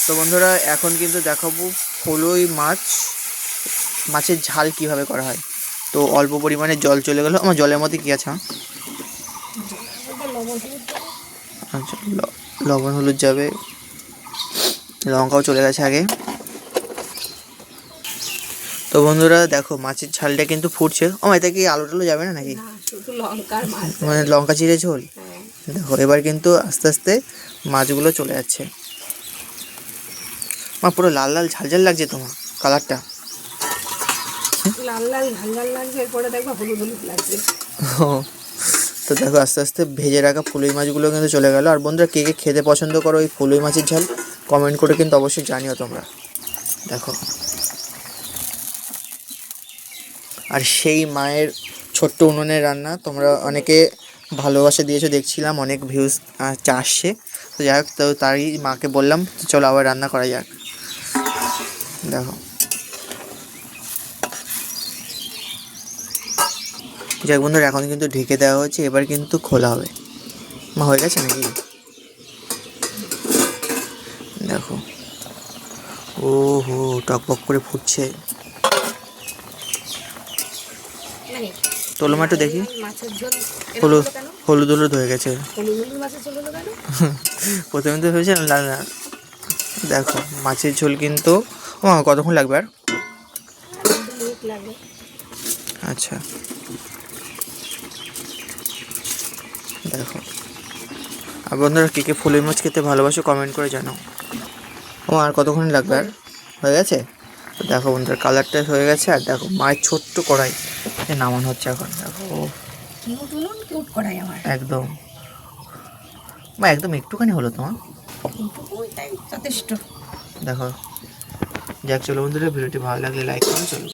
তো বন্ধুরা এখন কিন্তু দেখাবো ফলুই মাছের ঝাল কিভাবে করা হয়। তো অল্প পরিমাণে জল চলে গেল। আমার জলের মধ্যে কি আছে? আচ্ছা, লবণ হলুদ যাবে, লঙ্কাও চলে গেছে আগে। তো বন্ধুরা দেখো মাছের ঝালটা কিন্তু ফুটছে। এতে কি আলু টালু যাবে না নাকি? মানে লঙ্কা চিড়ে ঝোল। দেখো এবার কিন্তু আস্তে আস্তে মাছগুলো চলে যাচ্ছে। পুরো লাল লাল ঝাল ঝাল লাগছে তোমার কালারটা। লাল লাল ঝাল ঝাল লাগছে, এরপরে দেখবা হলুদ হলুদ লাগছে। তো দেখো আস্তে আস্তে ভেজে রাখা ফুলুই মাছগুলো কিন্তু চলে গেল। আর বন্ধুরা কে কে খেতে পছন্দ করো এই ফুলুই মাছের ঝাল কমেন্ট করে কিন্তু অবশ্যই জানিও তোমরা। দেখো আর সেই মায়ের ছোট্ট উনুনের রান্না তোমরা অনেকে ভালোবাসা দিয়েছো, দেখছিলাম অনেক ভিউজ আসছে। তো যাই হোক, তো তারই মাকে বললাম চলো আবার রান্না করা যাক। দেখো যাক বন্ধুরা এখন কিন্তু ঢেকে দেওয়া হয়েছে, এবার কিন্তু খোলা হবে। মা হয়ে গেছে নাকি? দেখো ও হো টকবক করে ফুটছে। তোলো মা একটু দেখি। হলুদ হলুদ হলুদ হয়ে গেছে। প্রথমে তো ভেবেছিলাম লাল না। দেখো মাছের ঝোল কিন্তু কতক্ষণ লাগবে আর? আচ্ছা দেখো। আর বন্ধুরা কে কে ফুলুই মাছ খেতে ভালোবাসো কমেন্ট করে জানাও। আর কতক্ষণ লাগবে আর? হয়ে গেছে। তো দেখো বন্ধুরা কালারটা হয়ে গেছে। আর দেখো মায়ের ছোট্ট কড়াই নামানো হচ্ছে এখন। দেখো একদম একদম একটুখানি হলো তোমার যথেষ্ট। দেখো যাক চলো বন্ধুরা ভিডিওটি ভালো লাগলে লাইক করুন। চলো।